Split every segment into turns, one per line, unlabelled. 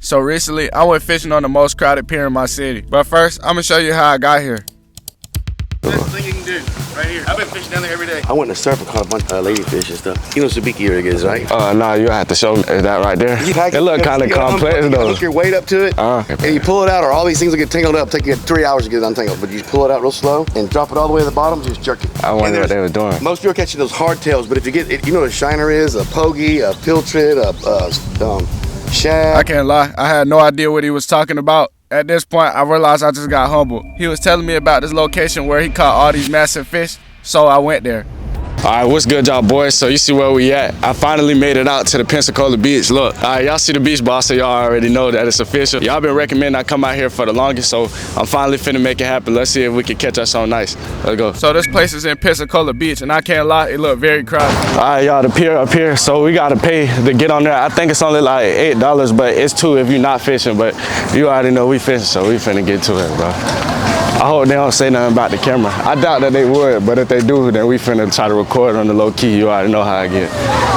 So recently, I went fishing on the most crowded pier in my city. But first, I'm gonna show you how I got here.
Best thing you can do, right here. I've been fishing down there every day.
I went to surf and caught a bunch of ladyfish and stuff. You know what sabiki rig is, right?
Nah, you have to show me that right there. It look kind of complex though.
Hook your weight up to it, and you pull it out, or all these things will get tangled up. Take you 3 hours to get it untangled, but you just pull it out real slow and drop it all the way to the bottom. Just jerk it.
I wonder what they were doing.
Most people are catching those hardtails, but if you get, you know what a shiner is, a pogey, a pilchard, a shad.
I can't lie, I had no idea what he was talking about. At this point, I realized I just got humbled. He was telling me about this location where he caught all these massive fish, so I went there.
All right, what's good, y'all boys? So you see where we at. I finally made it out to the Pensacola beach. Look, all right, y'all see the beach boss, so y'all already know that it's official. Y'all been recommending I come out here for the longest, so I'm finally finna make it happen. Let's see if we can catch us something nice. Let's go.
So this place is in Pensacola Beach, and I can't lie, it looked very crowded.
All right, y'all, the pier up here, so we gotta pay to get on there. I think it's only like $8, but it's $2 if you're not fishing, but you already know we fishing, so we finna get to it, bro. I hope they don't say nothing about the camera. I doubt that they would, but if they do, then we finna try to record on the low key. You already know how I get.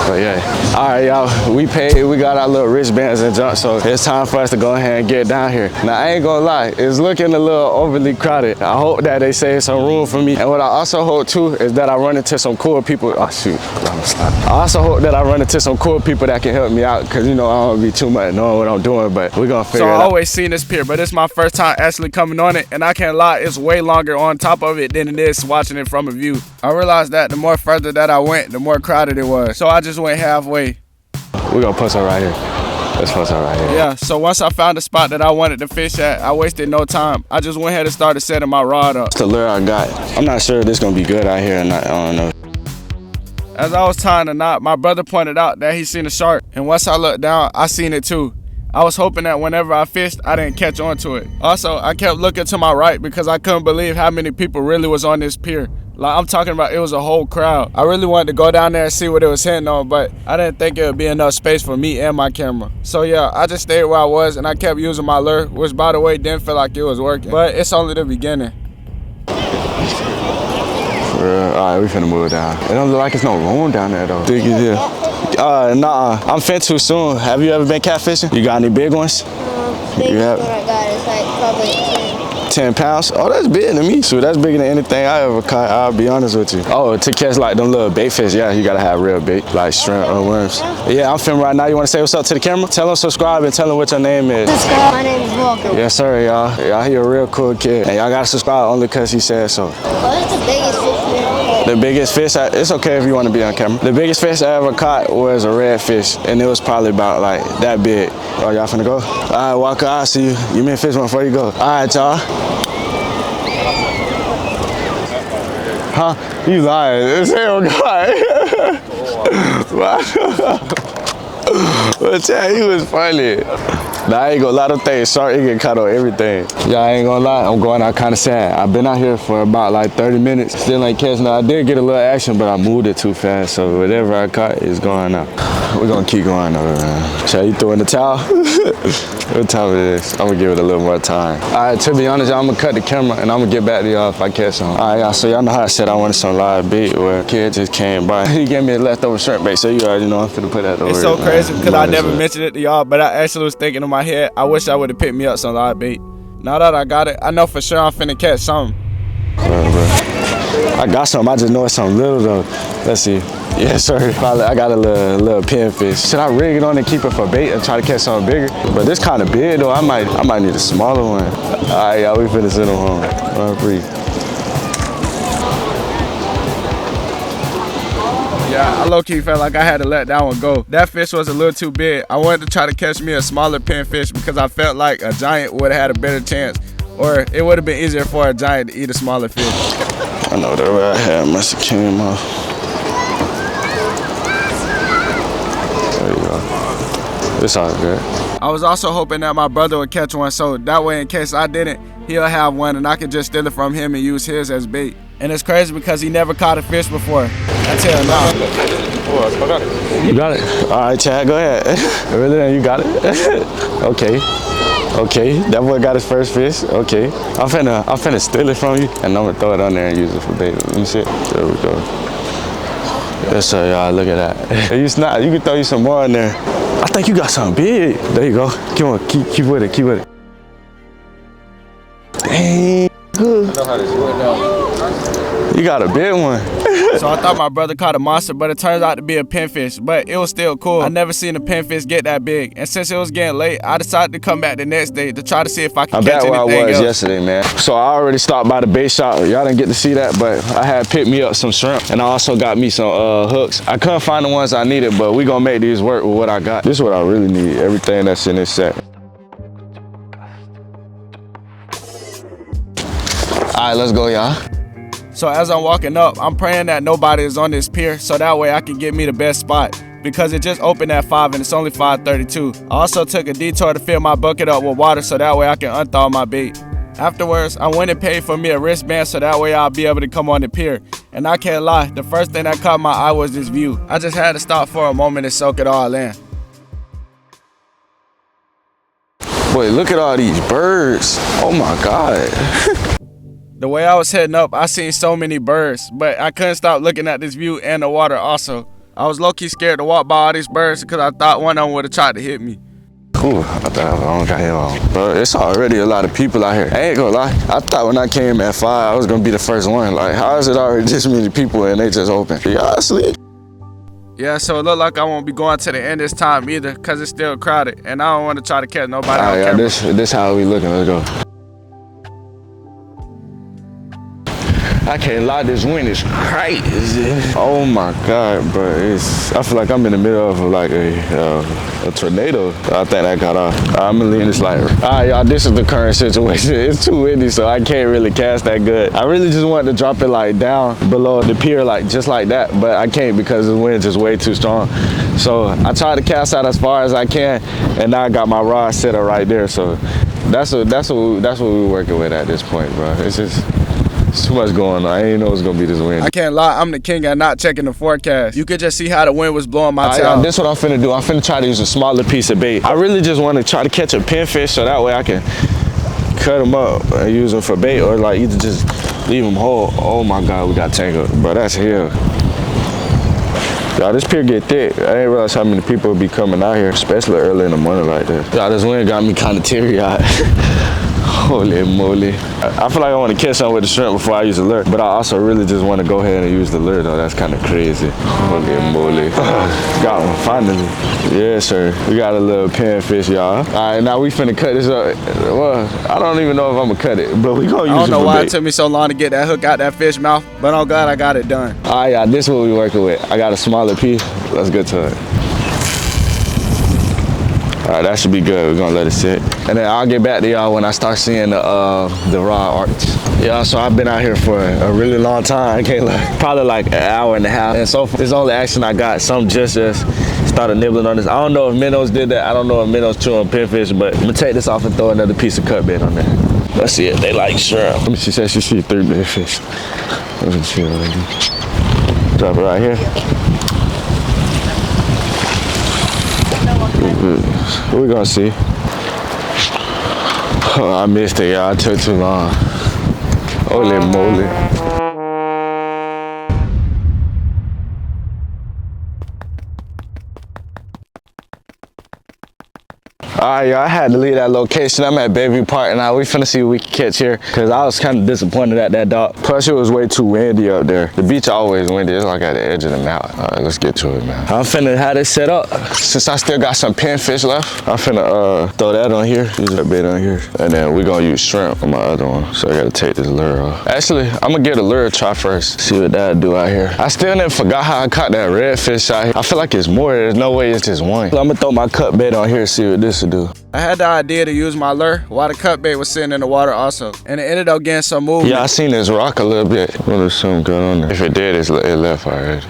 But yeah. All right, y'all, we paid. We got our little wristbands and junk, so it's time for us to go ahead and get down here. Now, I ain't gonna lie, it's looking a little overly crowded. I hope that they save some room for me. And what I also hope too is that I run into some cool people. Oh shoot, I also hope that I run into some cool people that can help me out, cause you know, I don't be too much knowing what I'm doing, but we're gonna figure it out.
So I always seen this pier, but it's my first time actually coming on it, and I can't lie, it's way longer on top of it than it is watching it from a view. I realized that the more further that I went, the more crowded it was. So I just went halfway.
We're gonna post her right here. Let's post her right here.
Yeah, so once I found the spot that I wanted to fish at, I wasted no time. I just went ahead and started setting my rod up.
It's the lure I got. I'm not sure if this gonna be good out here or not. I don't know.
As I was tying the knot, my brother pointed out that he seen a shark, and once I looked down, I seen it too. I was hoping that whenever I fished, I didn't catch on to it. Also, I kept looking to my right because I couldn't believe how many people really was on this pier. Like, I'm talking about, it was a whole crowd. I really wanted to go down there and see what it was hitting on, but I didn't think it would be enough space for me and my camera. So yeah, I just stayed where I was and I kept using my lure, which by the way, didn't feel like it was working. But it's only the beginning.
For real? All right, we finna move down. It don't look like it's no room down there though. Think it's here? Nah, I'm fin too soon. Have you ever been catfishing? You got any big ones?
Biggest one I got is like probably
10 pounds? Oh, that's big to me. So that's bigger than anything I ever caught, I'll be honest with you. Oh, to catch like them little bait fish, yeah, you gotta have real bait, like shrimp or worms. Yeah, I'm filming right now. You wanna say what's up to the camera? Tell them subscribe and tell them what your name is.
Subscribe. My name is Walker.
Yes, sir, y'all. Y'all, he a real cool kid. And y'all gotta subscribe only because he said so.
What's the biggest fish you ever caught?
The biggest fish, it's okay if you want to be on camera. The biggest fish I ever caught was a redfish, and it was probably about like that big. Oh, y'all finna go? All right, Walker, I'll see you. Give me a fish one before you go. All right, y'all. Huh? You lying. It's hell God. But yeah, he was funny. Nah, I ain't gonna lie, them things shark, it get caught on everything. Yeah, I ain't gonna lie, I'm going out kind of sad. I've been out here for about like 30 minutes, still ain't catching no. I did get a little action, but I moved it too fast, so whatever I caught is going out. We're gonna keep going though, man. Shall you throw in the towel? What time it is? I'm gonna give it a little more time. All right, to be honest, y'all, I'm gonna cut the camera and I'm gonna get back to y'all if I catch some. All right, y'all, so y'all know how I said I wanted some live bait where a kid just came by. He gave me a leftover shrimp bait, so you already know I'm finna put that over.
It's so crazy because I never mentioned it to y'all, but I actually was thinking in my head, I wish I would have picked me up some live bait. Now that I got it, I know for sure I'm finna catch something.
I got something, I just know it's something little though. Let's see. Yes, sir. I got a little pinfish. Should I rig it on and keep it for bait and try to catch something bigger? But this kind of big though. I might need a smaller one. All right, y'all, we finna send them home. Run free.
Yeah, I low-key felt like I had to let that one go. That fish was a little too big. I wanted to try to catch me a smaller pinfish because I felt like a giant would have had a better chance, or it would have been easier for a giant to eat a smaller fish.
I know that way I had must have came off. There you go. It's all good.
I was also hoping that my brother would catch one, so that way in case I didn't, he'll have one and I could just steal it from him and use his as bait. And it's crazy because he never caught a fish before until now.
You got it. All right, Chad, go ahead. Really, you got it? Okay. Okay, that boy got his first fish. Okay. I'm finna steal it from you and I'm gonna throw it on there and use it for bait. Let me see. There we go. Yes, sir, y'all, look at that. You can throw you some more in there. I think you got something big. There you go. Come on, keep with it, keep with it. Dang. You got a big one.
So I thought my brother caught a monster, but it turns out to be a pinfish. But it was still cool. I never seen a pinfish get that big. And since it was getting late, I decided to come back the next day to try to see if I could catch anything else.
I bet where I was yesterday, man. So I already stopped by the bait shop. Y'all didn't get to see that, but I had picked me up some shrimp, and I also got me some hooks. I couldn't find the ones I needed, but we gonna make these work with what I got. This is what I really need, everything that's in this set. All right, let's go, y'all.
So as I'm walking up, I'm praying that nobody is on this pier so that way I can get me the best spot because it just opened at 5 and it's only 5:32. I also took a detour to fill my bucket up with water so that way I can unthaw my bait. Afterwards, I went and paid for me a wristband so that way I'll be able to come on the pier. And I can't lie, the first thing that caught my eye was this view. I just had to stop for a moment and soak it all in.
Boy, look at all these birds. Oh my God.
The way I was heading up, I seen so many birds, but I couldn't stop looking at this view and the water also. I was low-key scared to walk by all these birds because I thought one of them would have tried to hit me.
Cool, I thought I don't got him on. But it's already a lot of people out here. I ain't gonna lie, I thought when I came at 5, I was gonna be the first one. Like, how is it already this many people and they just open? Y'all asleep?
Yeah, so it looked like I won't be going to the end this time either because it's still crowded and I don't want to try to catch nobody on camera.
This how we looking, let's go. I can't lie, this wind is crazy. Oh my God, bro. I feel like I'm in the middle of like a tornado. I think that got off. I'm gonna leave this light. All right, y'all, this is the current situation. It's too windy, so I can't really cast that good. I really just wanted to drop it like down below the pier, like just like that, but I can't because the wind is way too strong. So I tried to cast out as far as I can, and now I got my rod set up right there. So that's what we're working with at this point, bro. It's too much going on. I didn't know it was gonna be this wind.
I can't lie, I'm the king at not checking the forecast. You could just see how the wind was blowing my tail.
This is what I'm finna do. I'm finna try to use a smaller piece of bait. I really just want to try to catch a pinfish so that way I can cut them up and use them for bait, or like either just leave them whole. Oh my God, we got tangled. Bro, that's hell. Y'all, this pier get thick. I didn't realize how many people would be coming out here, especially early in the morning like that. Y'all, this wind got me kind of teary-eyed. Holy moly. I feel like I want to catch something with the shrimp before I use the lure, but I also really just want to go ahead and use the lure though. That's kind of crazy. Holy moly. Got one, finally. Yeah, sir. We got a little pinfish, y'all. All right, now we finna cut this up. Well, I don't even know if I'm gonna cut it, but we gonna use it. I
don't know why it took me so long to get that hook out that fish mouth, but I'm glad I got it done.
All right, y'all, this is what we working with. I got a smaller piece. Let's get to it. All right, that should be good. We're gonna let it sit. And then I'll get back to y'all when I start seeing the rod arch. Yeah, so I've been out here for a really long time. I can't lie. Probably like an hour and a half. And so far, it's the only action I got. Some just started nibbling on this. I don't know if minnows did that. I don't know if minnows chew on pinfish, but I'm gonna take this off and throw another piece of cut bait on there. Let's see if they like shrimp. She said she see 3 big fish. Let's see what I do. Drop it right here. We're gonna see. Oh, I missed it, y'all. It took too long. Holy moly. All right, y'all, I had to leave that location. I'm at Bayview Park now. We finna see what we can catch here, because I was kind of disappointed at that dock. Plus, it was way too windy up there. The beach always windy. It's like at the edge of the mountain. All right, let's get to it, man. I'm finna have this set up. Since I still got some pinfish left, I'm finna throw that on here, use that bait on here, and then we're gonna use shrimp on my other one. So I gotta take this lure off. Actually, I'm gonna give the lure a try first, see what that'll do out here. I still never forgot how I caught that redfish out here. I feel like it's more. There's no way it's just one. So I'm gonna throw my cut bait on here, see what this will do.
I had the idea to use my lure while the cut bait was sitting in the water also, and it ended up getting some movement.
Yeah, I seen this rock a little bit. What is something going on there? If it did, it left already.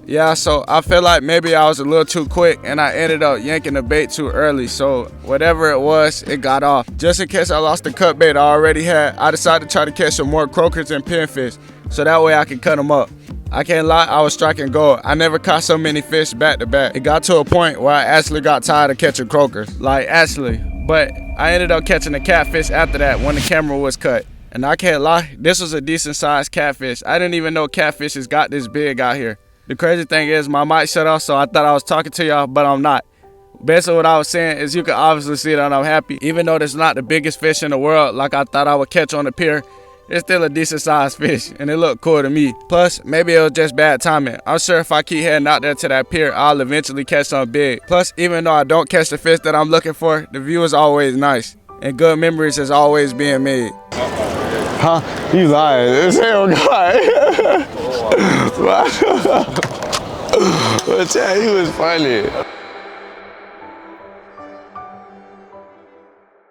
Yeah, so I feel like maybe I was a little too quick and I ended up yanking the bait too early. So whatever it was, it got off. Just in case I lost the cut bait I already had, I decided to try to catch some more croakers and pinfish so that way I could cut them up. I can't lie, I was striking gold. I never caught so many fish back to back. It got to a point where I actually got tired of catching croakers. Like, actually. But I ended up catching a catfish after that when the camera was cut. And I can't lie, this was a decent sized catfish. I didn't even know catfishes got this big out here. The crazy thing is my mic shut off, so I thought I was talking to y'all, but I'm not. Basically what I was saying is you can obviously see that I'm happy. Even though there's not the biggest fish in the world like I thought I would catch on the pier, it's still a decent sized fish and it looked cool to me. Plus, maybe it was just bad timing. I'm sure if I keep heading out there to that pier, I'll eventually catch something big. Plus, even though I don't catch the fish that I'm looking for, the view is always nice. And good memories is always being made.
Huh? You lying. This hell God. But Chad, he was funny.